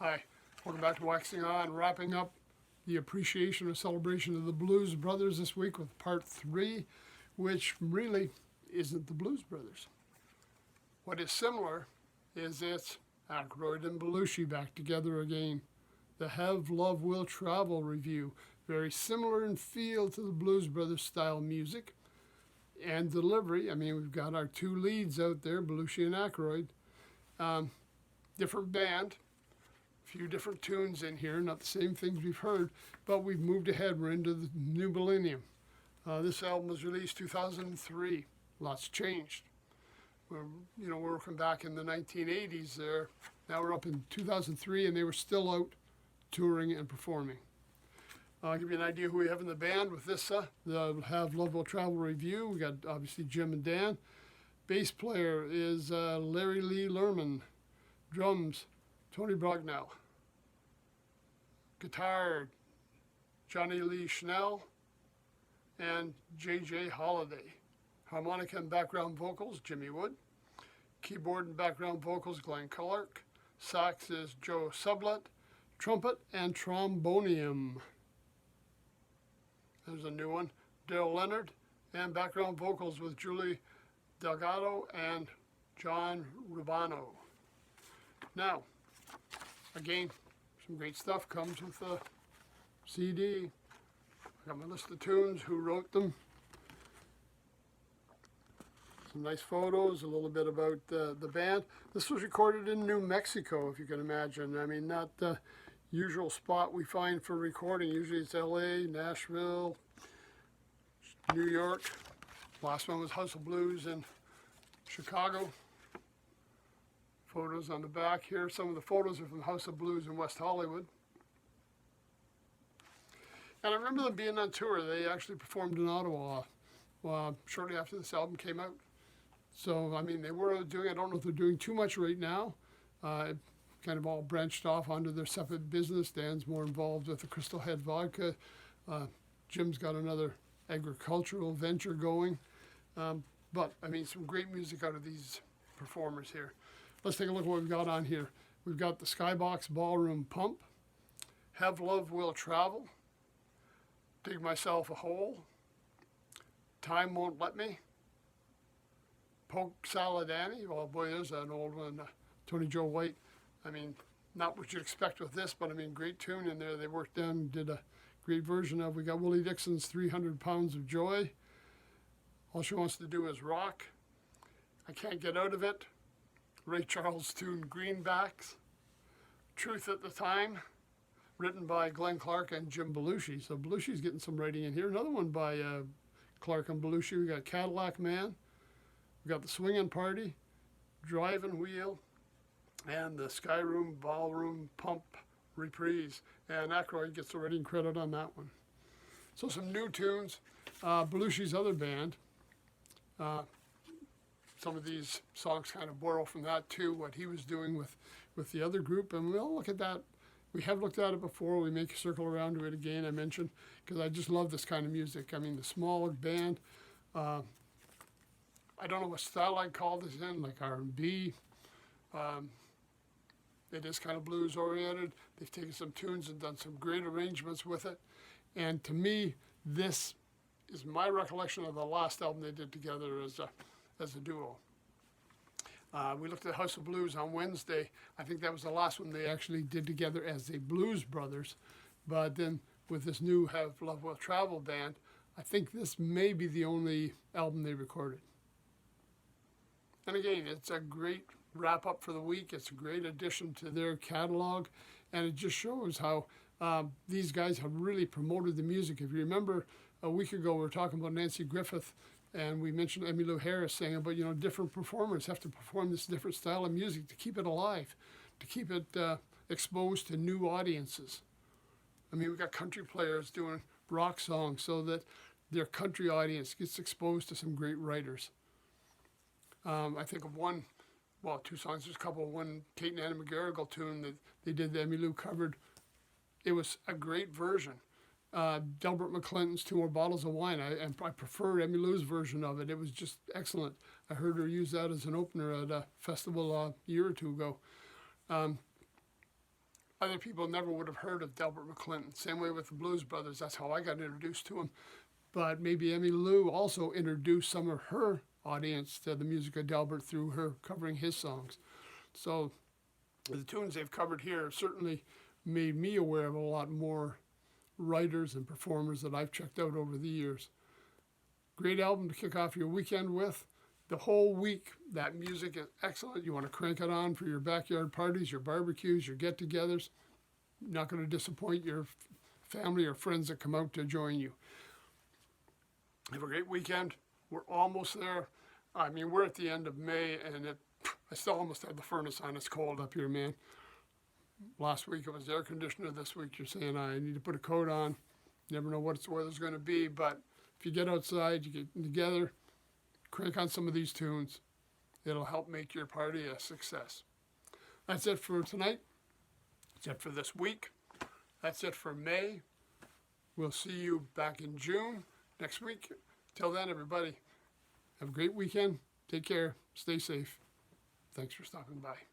Hi, welcome back to Waxing On, wrapping up the appreciation or celebration of the Blues Brothers this week with part 3, which really isn't the Blues Brothers. What is similar is it's Aykroyd and Belushi back together again. The Have, Love, Will Travel review, very similar in feel to the Blues Brothers style music and delivery. I mean, we've got our two leads out there, Belushi and Aykroyd. Different band, few different tunes in here, not the same things we've heard, but we've moved ahead. We're into the new millennium. This album was released 2003. Lots changed. We're working back in the 1980s there. Now we're up in 2003, and they were still out touring and performing. I'll give you an idea who we have in the band with this, the Have, Love, Will Travel review. We got obviously Jim and Dan. Bass player is Larry Lee Lerman. Drums, Tony Brognell. Guitar, Johnny Lee Schnell and J.J. Holiday. Harmonica and background vocals, Jimmy Wood. Keyboard and background vocals, Glenn Clark. Sax is Joe Sublett. Trumpet and trombonium. There's a new one, Daryl Leonard. And background vocals with Julie Delgado and John Rubano. Now, again, some great stuff comes with the CD. I got my list of tunes, who wrote them. Some nice photos, a little bit about the band. This was recorded in New Mexico, if you can imagine. I mean, not the usual spot we find for recording. Usually it's LA, Nashville, New York. Last one was House of Blues in Chicago. Photos on the back here. Some of the photos are from House of Blues in West Hollywood. And I remember them being on tour. They actually performed in Ottawa shortly after this album came out. So, I mean, they were doing, I don't know if they're doing too much right now. Kind of all branched off onto their separate business. Dan's more involved with the Crystal Head Vodka. Jim's got another agricultural venture going. But, I mean, some great music out of these performers here. Let's take a look at what we've got on here. We've got the Skybox Ballroom Pump, Have, Love, Will Travel, Dig Myself a Hole, Time Won't Let Me, Poke Salad Annie. Oh boy, there's an old one. Tony Joe White. I mean, not what you'd expect with this, but I mean, great tune in there. They worked on, did a great version of. We got Willie Dixon's 300 Pounds of Joy. All She Wants to Do Is Rock. I Can't Get Out of It. Ray Charles' tune Greenbacks. Truth at the Time, written by Glenn Clark and Jim Belushi. So Belushi's getting some writing in here. Another one by Clark and Belushi. We got Cadillac Man. We got The Swingin' Party, Drivin' Wheel, and the Skyroom Ballroom Pump reprise. And Aykroyd gets the writing credit on that one. So some new tunes. Belushi's other band. Some of these songs kind of borrow from that too, what he was doing with the other group. And we'll look at that. We have looked at it before. We make a circle around to it again, I mentioned, because I just love this kind of music. I mean, the smaller band, I don't know what style I'd call this in, like R&B. It is kind of blues oriented. They've taken some tunes and done some great arrangements with it. And to me, this is my recollection of the last album they did together as a duo. We looked at House of Blues on Wednesday. I think that was the last one they actually did together as the Blues Brothers. But then with this new Have, Love, Will Travel band, I think this may be the only album they recorded. And again, it's a great wrap up for the week. It's a great addition to their catalog. And it just shows how these guys have really promoted the music. If you remember a week ago, we were talking about Nancy Griffith, and we mentioned Emmylou Harris saying about, different performers have to perform this different style of music to keep it alive, to keep it exposed to new audiences. I mean, we've got country players doing rock songs so that their country audience gets exposed to some great writers. I think of two songs, there's a couple. One, Kate and Anna McGarrigle tune that they did, that Emmylou covered. It was a great version. Delbert McClinton's Two More Bottles of Wine. I prefer Emmylou's version of it. It was just excellent. I heard her use that as an opener at a festival a year or two ago. other people never would have heard of Delbert McClinton. Same way with the Blues Brothers. That's how I got introduced to him. But maybe Emmy Lou also introduced some of her audience to the music of Delbert through her covering his songs. So the tunes they've covered here certainly made me aware of a lot more writers and performers that I've checked out over the years. Great album to kick off your weekend with. The whole week, that music is excellent. You want to crank it on for your backyard parties, your barbecues, your get-togethers. Not going to disappoint your family or friends that come out to join you. Have a great weekend. We're almost there. I mean, we're at the end of May, and I still almost have the furnace on. It's cold up here, man. Last week it was the air conditioner. This week you're saying I need to put a coat on. Never know what the weather's going to be, but if you get outside, you get together, crank on some of these tunes. It'll help make your party a success. That's it for tonight. That's it for this week. That's it for May. We'll see you back in June next week. Till then, everybody, have a great weekend. Take care. Stay safe. Thanks for stopping by.